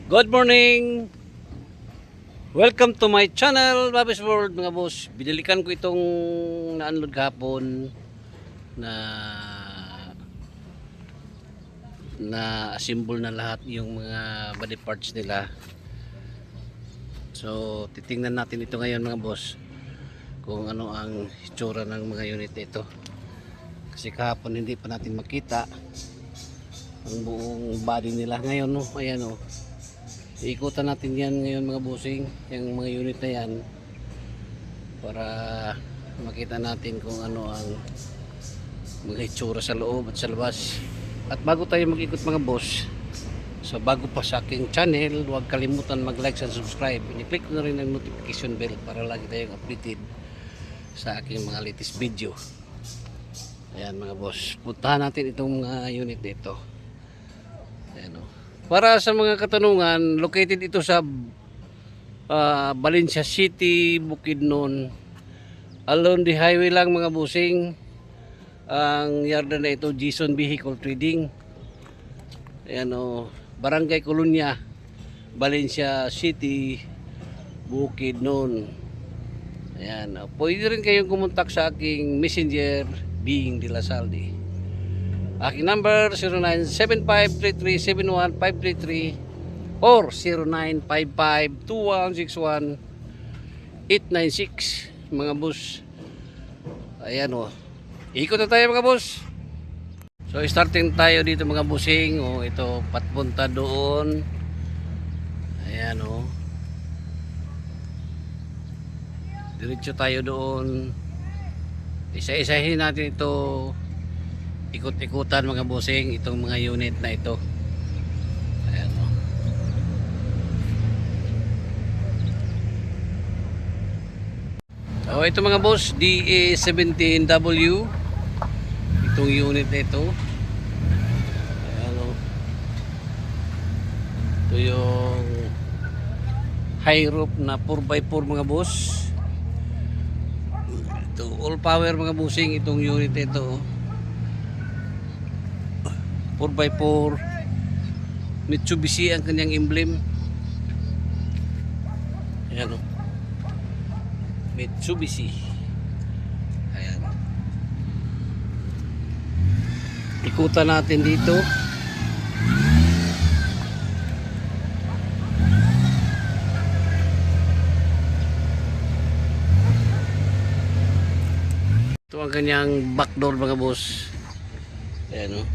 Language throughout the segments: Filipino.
Good morning! Welcome to my channel, Bobby's World mga boss. Binilikan ko itong na-unload kahapon na assemble na lahat yung mga body parts nila. So titingnan natin ito ngayon mga boss, kung ano ang itsura ng mga unit ito. Kasi kahapon hindi pa natin makita ang buong body nila. Ngayon no, ayan o. Iikutan natin yan ngayon mga bossing, yung mga unit na yan, para makita natin kung ano ang mga itsura sa loob at sa labas. At bago tayo mag-ikot mga boss, so bago pa sa aking channel, huwag kalimutan mag-like and subscribe. I-click na rin ang notification bell para lagi tayong updated sa aking mga latest video. Ayan mga boss, puntahan natin itong mga unit dito. Ayan o. Para sa mga katanungan, located ito sa Valencia City, Bukidnon. Along the highway lang mga busing. Ang yarda na ito, Jason Vehicle Trading. Ayan o, Barangay Colonia, Valencia City, Bukidnon. Ayan o. Pwede rin kayong kumontak sa aking messenger, Bing de la Salde. Aking number 0975337153 or 0955-2161-896 mga boss. Ayan o. Ikot na tayo mga boss. So starting tayo dito mga bossing. O ito patpunta doon. Ayan o. Diretso tayo doon. Isa-isahin natin ito. Ikot-ikutan mga bossing itong mga unit na ito. Ayan o. So ito mga boss, DA17W itong unit na ito. Ayan o. Ito yung high roof na 4x4 mga boss. Ito all power mga bossing itong unit na ito. 4x4 Mitsubishi ang kanyang emblem. Ayan o. Mitsubishi. Ayan. Ikutan natin dito. Ito ang kanyang back door mga boss. Ayan o.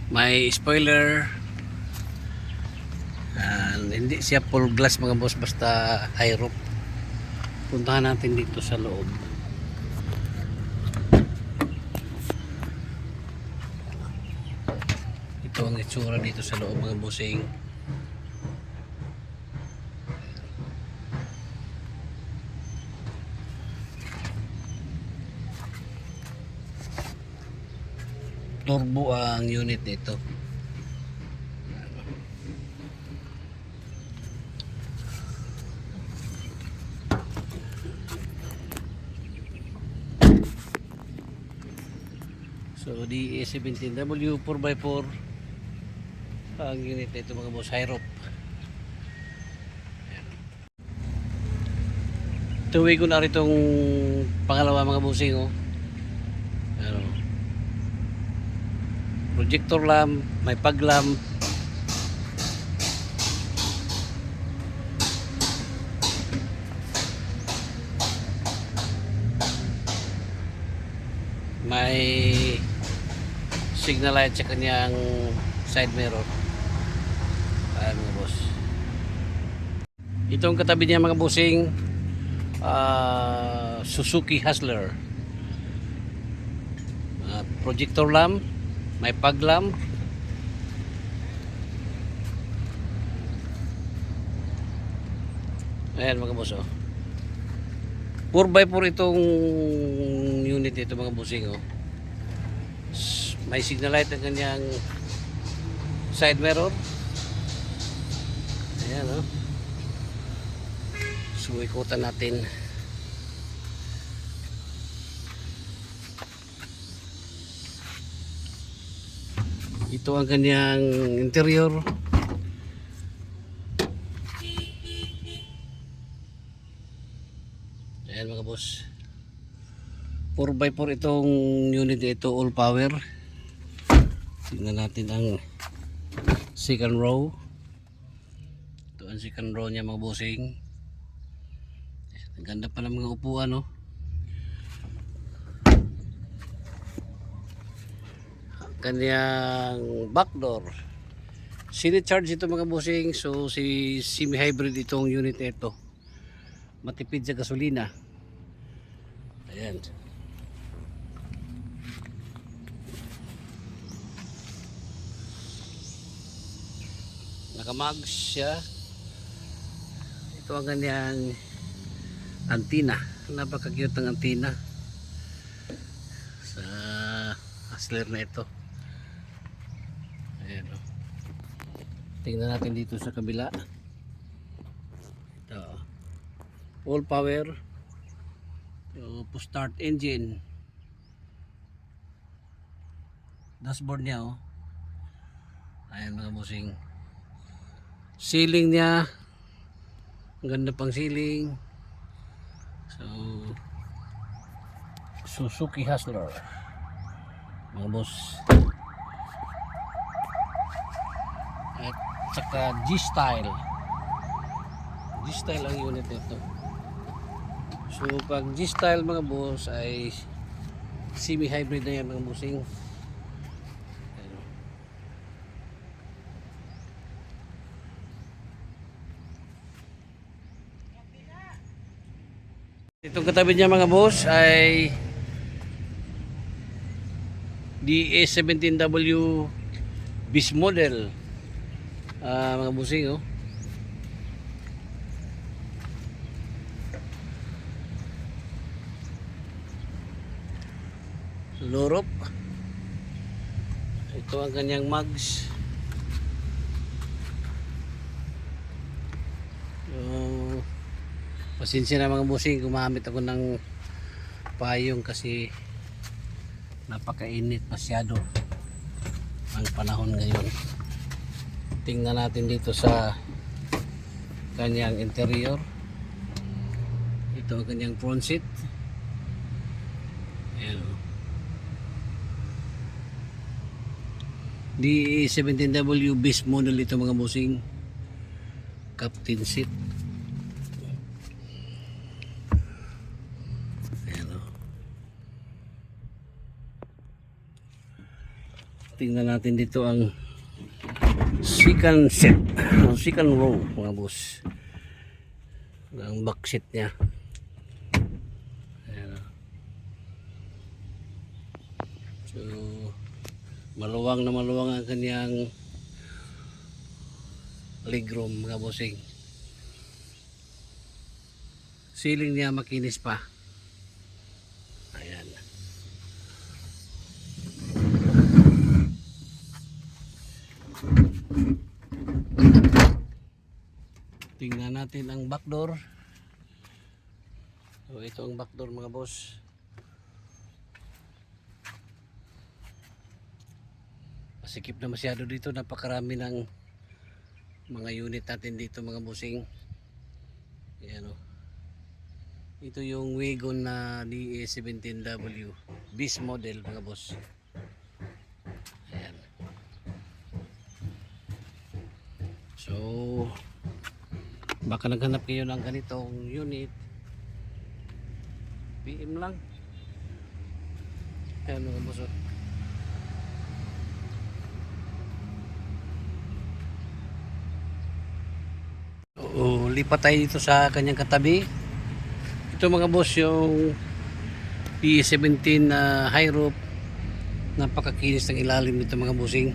May spoiler. Hindi siya full glass mga boss, basta high roof. Puntahan natin dito sa loob. Ito ang itsura dito sa loob mga bossing. Turbo ang unit nito. So DA17W 4x4 ang unit nito mga boss, high roof. Tuwi ko na rin itong pangalawa mga bossing oh. Ano, projector lamp, may pag lamp. May signal light sa kanyang side mirror. Ayan mga boss. Itong katabi niya mga bossing, Suzuki Hustler. Projector lamp, may pag lamp. Ayan mga boss oh. 4x4 itong unit ito mga bossing oh. May signal light ang kanyang side mirror. Ayan o. So ikutan natin. Ito ang kanyang interior. Ayan mga boss. 4x4 itong unit ito, all power. Tingnan natin ang second row. Ito ang second row niya mga bossing. Ang ganda pa ng mga upuan no. Kanyang back door. Sini-charge ito mga bossing. So si semi-hybrid itong unit ito. Matipid sa gasolina. Ayan. Nakamags siya. Ito ang kanyang antina. Napaka-cute ng antina sa Hustler na ito. Ayan o. Tingnan natin dito sa kabila. Ito. All power. Push start engine. Dashboard niya oh. Ayan mga bossing. Ceiling niya. Ang ganda pang ceiling. So Suzuki Hustler. Mga boss. At saka G-Style. G-Style ang unit nito. So pag G-Style mga boss ay semi-hybrid na yan mga bossing. Itong katabi niya mga boss ay DA17W bis model. Mga bossing oh. Lorop. Ito ang kanyang mags. Pasensya na mga bossing, gumamit ako ng payong kasi napakainit masyado ang panahon ngayon. Tingnan natin dito sa kanyang interior. Ito ang kanyang front seat. Ayan. DE17W base model ito mga bossing. Captain seat. Tingnan natin dito ang second set, second row mga boss. Ang back seat niya. Ayan. So maluwang na maluwang ang kanyang legroom mga bossing. Ceiling niya makinis pa. Ayan. Tingnan natin ang back door. So ito ang back door mga boss. Masikip na masyado dito, napakarami ng mga unit natin dito mga bossing. Ayan o. Ito yung wagon na DA17W bis model mga boss. Ayan. So baka naghanap kayo ng ganitong unit, PM lang. Ayan mga boss. Lipat tayo dito sa kanyang katabi. Ito mga boss yung P17 na high roof. Napakakinis ng ilalim nito mga bossing.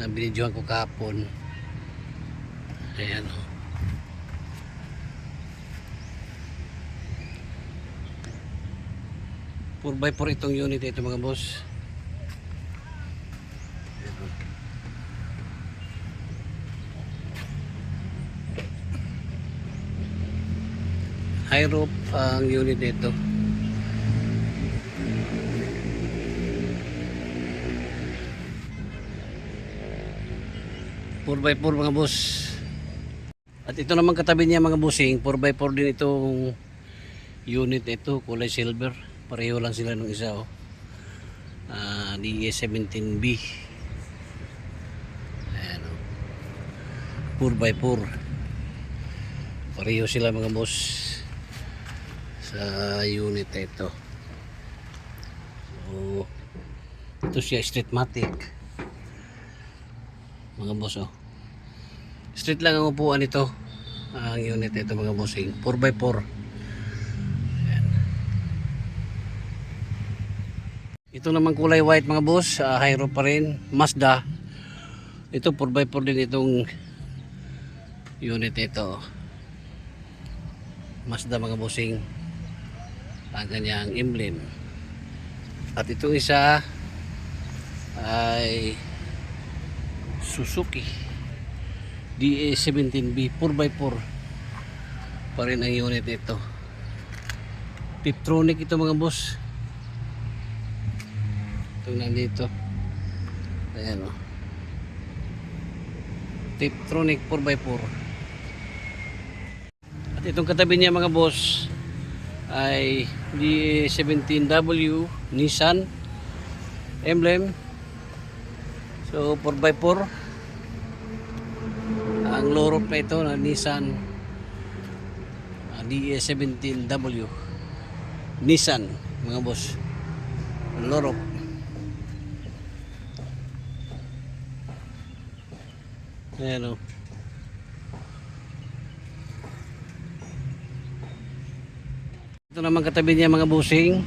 Binidyohan ko kahapon. Ayan o. 4x4 itong unit ito mga boss. High roof ang unit nito. Four by 4 mga boss. At ito naman katabi niya mga bossing, 4x4 din itong unit ito, kulay silver. Pareho lang sila nung isa oh. DE17B. Ayan oh. 4x4. Pareho sila mga boss sa unit ito. So, ito siya streetmatic. Mga boss oh. Street lang ang upuan ito. Ang unit ito mga bossing, 4x4. Ayan. Ito naman kulay white mga boss, high roof pa rin, Mazda. Ito 4x4 din itong unit ito. Mazda mga bossing. Ang kanyang emblem. At itong isa ay Suzuki DE17B 4x4 pa rin ang unit ito. Tiptronic ito mga boss. Ito nandito. Ayan o. Tiptronic 4x4. At itong katabi niya mga boss ay DE17W Nissan emblem. So 4x4. Ang low roof na ito na Nissan DE17W Nissan mga boss. Low roof. Ayan o. Ito naman katabi niya mga bossing,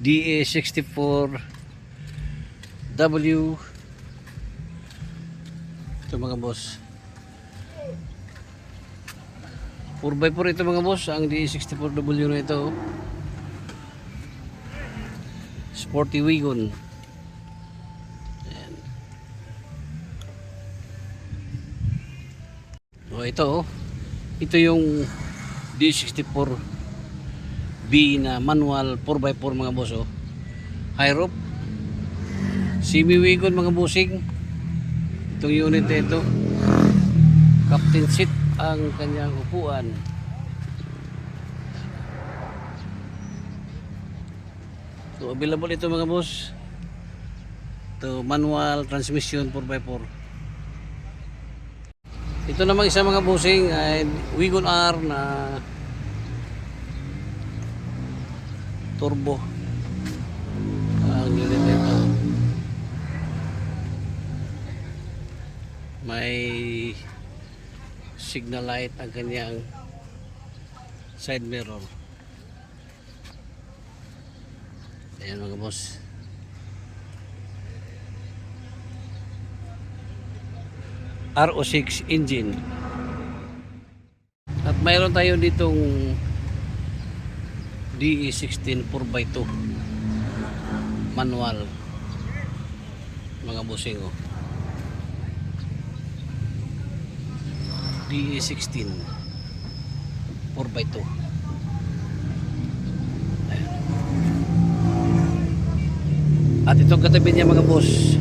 DE64W. Ito mga boss, 4x4 ito mga boss. Ang DE64W na ito, sporty wagon. Ayan. So ito oh, ito yung DE64B na manual 4x4 mga boss oh. High roof, semi wagon mga bossing. Itong unit na ito, captain seat ang kanyang upuan. So available ito mga boss. Ito manual transmission 4x4. Ito namang isa mga bossing ay Wagon R na turbo ang unit nito. May signal light ang kanyang side mirror. Ayan mga boss. RO6 engine. At mayroon tayo ditong DE16 4x2 manual mga bossing oh. DE16 4x2. Ayan. At itong katabi niya mga boss,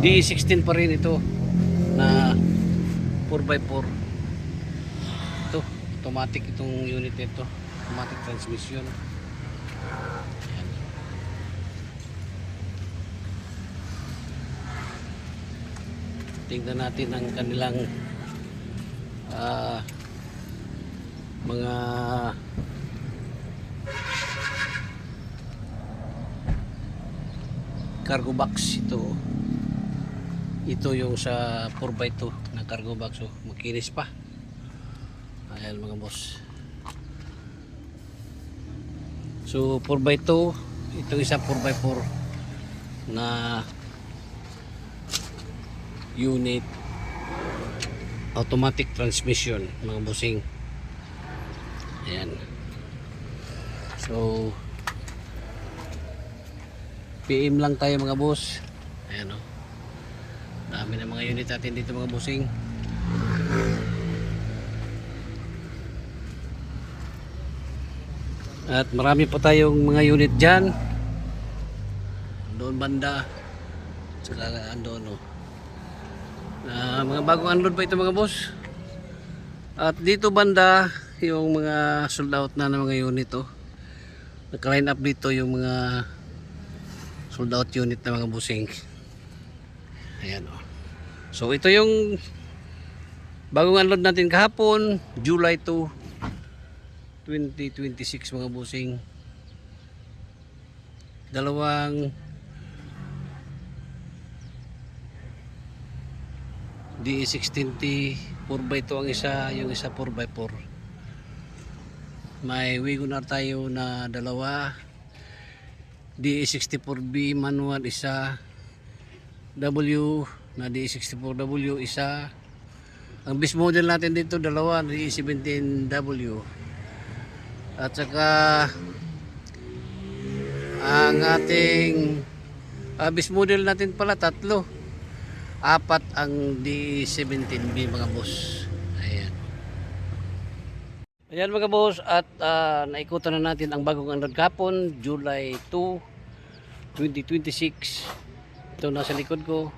DE16 pa rin ito na 4x4. Ito, automatic itong unit ito, automatic transmission. Ayan. Tingnan natin ang kanilang mga cargo box. Ito yung sa 4x2 na cargo box oh. Makinis pa. Ayan mga boss. So 4x2, ito isa 4x4 na unit, automatic transmission mga bossing. Ayan. So PM lang tayo mga boss. Ayan o. Dami na mga unit natin dito mga bossing. At marami pa tayong mga unit dyan. Doon banda. Saka doon, oh. Mga bagong unload pa ito mga boss. At dito banda yung mga sold out na ng mga unit, oh. Naka-line up dito yung mga sold out unit na mga busing. Ayan, oh. So ito yung bagong unload natin kahapon, July 2, 2026 mga busing. Dalawang DE16T 4x2 ang isa, yung isa 4x4. May Wagoner tayo na dalawa, DE64B manual isa, W na DE64W isa. Ang base model natin dito dalawa, DE17W. At saka ang ating base model natin pala tatlo. Apat ang D17B mga boss. Ayan. Ayan mga boss, at naikutan na natin ang bagong unload kahapon, July 2, 2026. Ito nasa likod ko.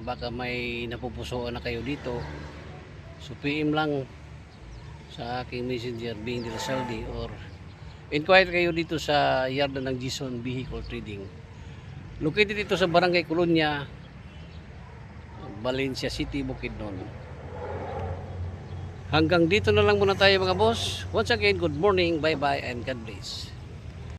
Baka may napupusuan na kayo dito. So PM lang sa aking messenger, Bing de la Saudi, or inquire kayo dito sa yarda ng Gison Vehicle Trading. Located dito sa Barangay Colonia, Valencia City, Bukidnon. Hanggang dito na lang muna tayo mga boss. Once again, good morning, bye bye, and God bless.